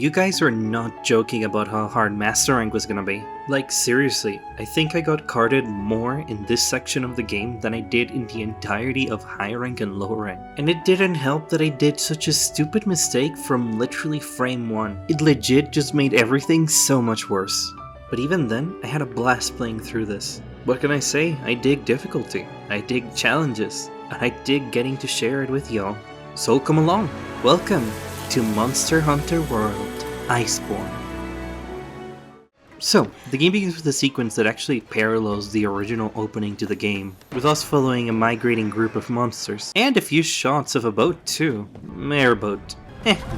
you guys are not joking about how hard Master Rank was gonna be. Like seriously, I think I got carded more in this section of the game than I did in the entirety of high rank and low rank. And it didn't help that I did such a stupid mistake from literally frame 1. It legit just made everything so much worse. But even then, I had a blast playing through this. What can I say? I dig difficulty, I dig challenges, and I dig getting to share it with y'all. So come along, welcome to Monster Hunter World Iceborne. So, the game begins with a sequence that actually parallels the original opening to the game, with us following a migrating group of monsters, and a few shots of a boat too. Airboat.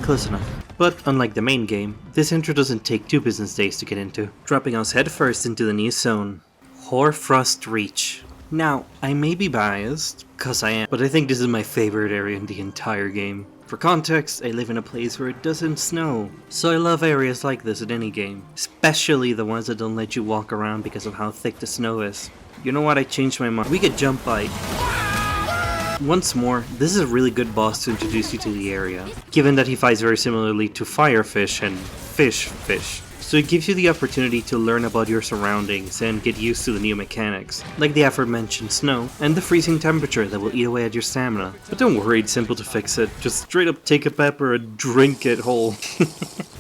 Close enough. But unlike the main game, this intro doesn't take 2 business days to get into, dropping us headfirst into the new zone, Hoarfrost Reach. Now, I may be biased, cause I am, but I think this is my favorite area in the entire game. For context, I live in a place where it doesn't snow, so I love areas like this in any game, especially the ones that don't let you walk around because of how thick the snow is. You know what, I changed my mind. We could jump by. Once more, this is a really good boss to introduce you to the area, given that he fights very similarly to Firefish and Fish. So it gives you the opportunity to learn about your surroundings and get used to the new mechanics, like the aforementioned snow and the freezing temperature that will eat away at your stamina. But don't worry, it's simple to fix it, just straight up take a pepper and drink it whole.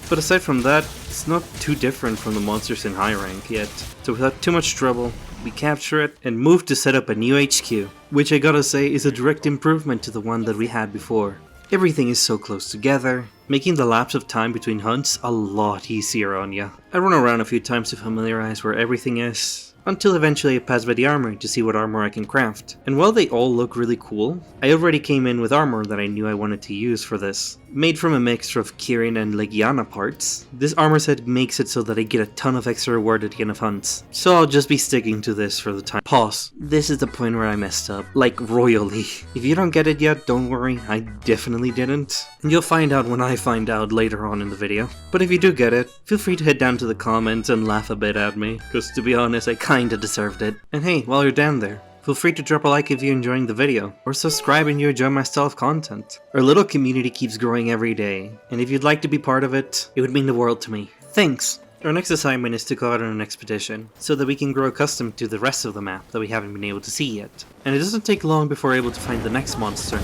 But aside from that, it's not too different from the monsters in high rank yet, so without too much trouble, we capture it and move to set up a new HQ, which I gotta say is a direct improvement to the one that we had before. Everything is so close together, making the lapse of time between hunts a lot easier on ya. I run around a few times to familiarize where everything is, until eventually I pass by the armor to see what armor I can craft. And while they all look really cool, I already came in with armor that I knew I wanted to use for this. Made from a mixture of Kirin and Legiana parts, this armor set makes it so that I get a ton of extra reward at the end of hunts. So I'll just be sticking to this for the time. Pause. This is the point where I messed up. Like royally. If you don't get it yet, don't worry, I definitely didn't. And you'll find out when I find out later on in the video. But if you do get it, feel free to head down to the comments and laugh a bit at me, cause to be honest, I kinda deserved it. And hey, while you're down there, feel free to drop a like if you're enjoying the video, or subscribe and you enjoy my style of content. Our little community keeps growing every day, and if you'd like to be part of it, it would mean the world to me. Thanks! Our next assignment is to go out on an expedition, so that we can grow accustomed to the rest of the map that we haven't been able to see yet. And it doesn't take long before we're able to find the next monster.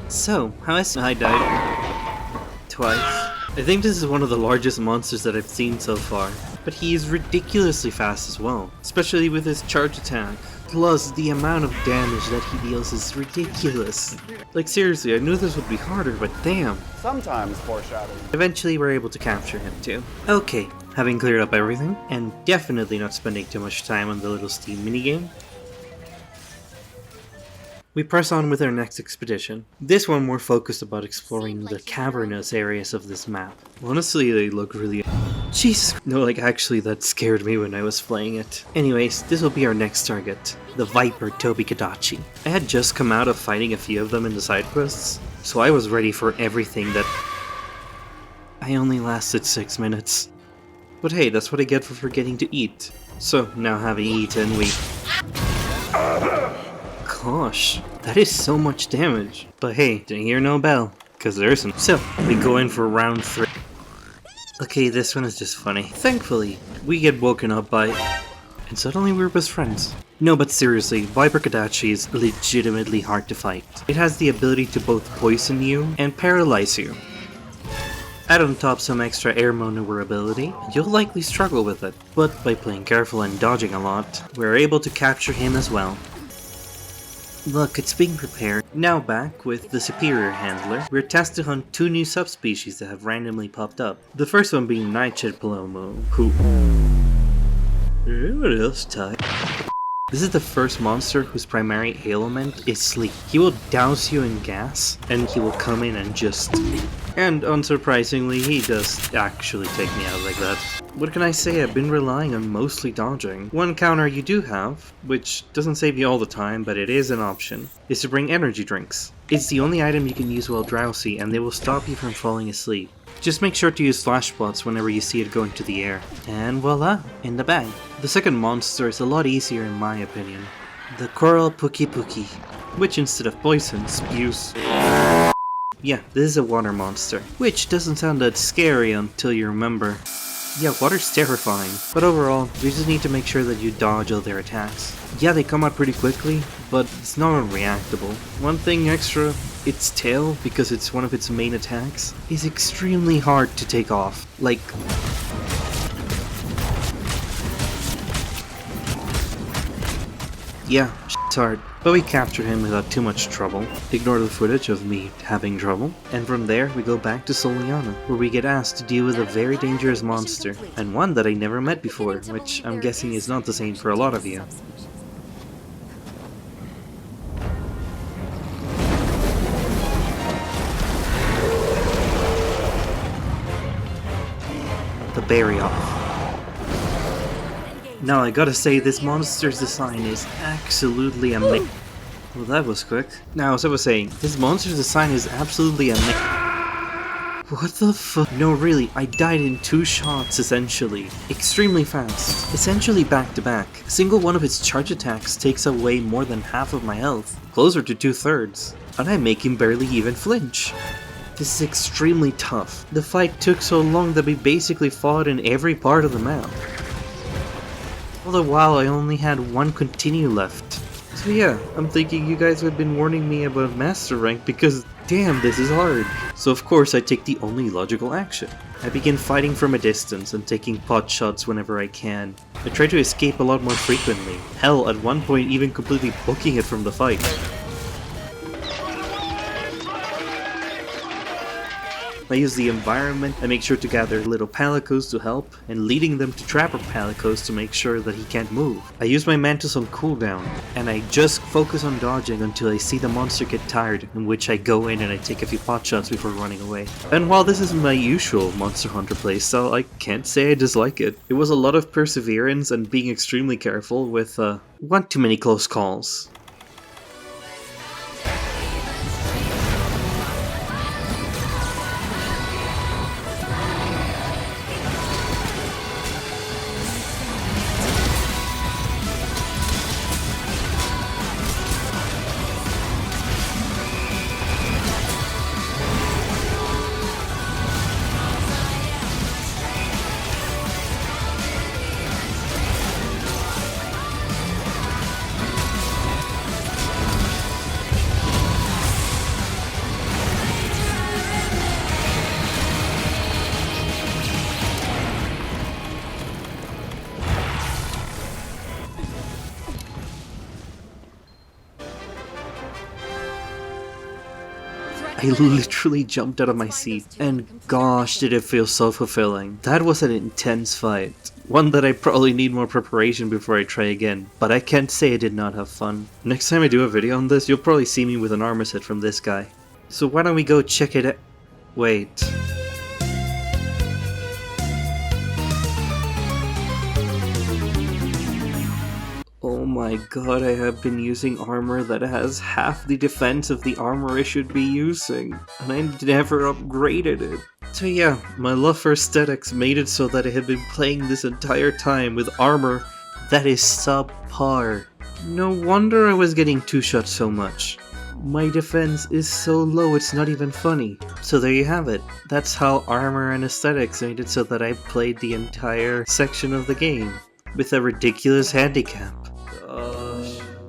So, how is I died twice. I think this is one of the largest monsters that I've seen so far, but he is ridiculously fast as well, especially with his charge attack. Plus, the amount of damage that he deals is ridiculous. Like seriously, I knew this would be harder, but damn. Sometimes foreshadowing. Eventually we're able to capture him too. Okay, having cleared up everything, and definitely not spending too much time on the little Steam minigame, we press on with our next expedition. This one more focused about exploring the cavernous areas of this map. Honestly, they look really... Jeez! No, like actually that scared me when I was playing it. Anyways, this will be our next target, the Viper Tobi-Kadachi. I had just come out of fighting a few of them in the side quests, so I was ready for everything that... I only lasted 6 minutes. But hey, that's what I get for forgetting to eat. So, now having eaten, we... Gosh, that is so much damage. But hey, didn't hear no bell, cause there isn't. So, we go in for round 3. Okay, this one is just funny. Thankfully, we get woken up by... And suddenly we're best friends. No, but seriously, Viper Kadachi is legitimately hard to fight. It has the ability to both poison you and paralyze you. Add on top some extra air maneuverability, and you'll likely struggle with it. But by playing careful and dodging a lot, we're able to capture him as well. Look, it's being prepared. Now back with the Superior Handler, we're tasked to hunt 2 new subspecies that have randomly popped up. The first one being Nightshade Palomo, who... What else type? This is the first monster whose primary ailment is sleep. He will douse you in gas, and he will come in and just... And unsurprisingly, he does actually take me out like that. What can I say, I've been relying on mostly dodging. One counter you do have, which doesn't save you all the time, but it is an option, is to bring energy drinks. It's the only item you can use while drowsy, and they will stop you from falling asleep. Just make sure to use flash spots whenever you see it go into the air. And voila, in the bag. The second monster is a lot easier in my opinion. The Coral Puki Puki, which instead of poison spews Yeah, this is a water monster, which doesn't sound that scary until you remember. Yeah, water's terrifying, but overall, you just need to make sure that you dodge all their attacks. Yeah, they come out pretty quickly, but it's not unreactable. One thing extra, its tail, because it's one of its main attacks, is extremely hard to take off. Like... yeah, shit's hard. But we captured him without too much trouble. Ignore the footage of me having trouble. And from there, we go back to Soliana, where we get asked to deal with a very dangerous monster, and one that I never met before, which I'm guessing is not the same for a lot of you. The Barioth. Now I gotta say, this monster's design is absolutely amazing. Well, that was quick. Now, as I was saying, this monster's design is absolutely amazing. What the fuck? No, really, I died in 2 shots, essentially. Extremely fast. Essentially back to back. A single one of its charge attacks takes away more than half of my health. Closer to 2/3. And I make him barely even flinch. This is extremely tough. The fight took so long that we basically fought in every part of the map. All the while, I only had 1 continue left. So yeah, I'm thinking you guys have been warning me about Master Rank because damn, this is hard. So of course I take the only logical action. I begin fighting from a distance and taking pot shots whenever I can. I try to escape a lot more frequently. Hell, at one point even completely booking it from the fight. I use the environment, I make sure to gather little palicos to help, and leading them to trapper palicos to make sure that he can't move. I use my mantis on cooldown, and I just focus on dodging until I see the monster get tired, in which I go in and I take a few pot shots before running away. And while this isn't my usual Monster Hunter playstyle, I can't say I dislike it. It was a lot of perseverance and being extremely careful with one too many close calls. I literally jumped out of my seat, and gosh did it feel so fulfilling. That was an intense fight. One that I probably need more preparation before I try again, but I can't say I did not have fun. Next time I do a video on this, you'll probably see me with an armor set from this guy. So why don't we go check it out? Wait. Oh my god, I have been using armor that has half the defense of the armor I should be using, and I never upgraded it. So yeah, my love for aesthetics made it so that I have been playing this entire time with armor that is subpar. No wonder I was getting 2-shot so much. My defense is so low it's not even funny. So there you have it. That's how armor and aesthetics made it so that I played the entire section of the game with a ridiculous handicap.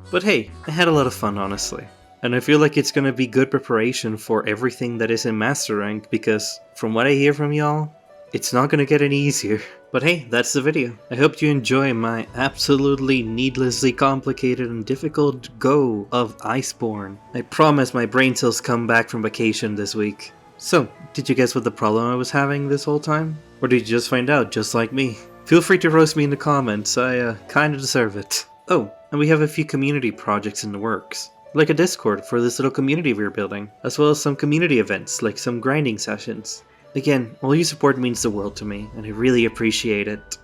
But hey, I had a lot of fun, honestly. And I feel like it's gonna be good preparation for everything that is in Master Rank, because from what I hear from y'all, it's not gonna get any easier. But hey, that's the video. I hope you enjoy my absolutely needlessly complicated and difficult go of Iceborne. I promise my brain cells come back from vacation this week. So, did you guess what the problem I was having this whole time? Or did you just find out, just like me? Feel free to roast me in the comments, I kinda deserve it. Oh, and we have a few community projects in the works, like a Discord for this little community we're building, as well as some community events like some grinding sessions. Again, all your support means the world to me, and I really appreciate it.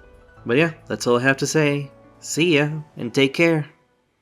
But yeah, that's all I have to say. See ya, and take care.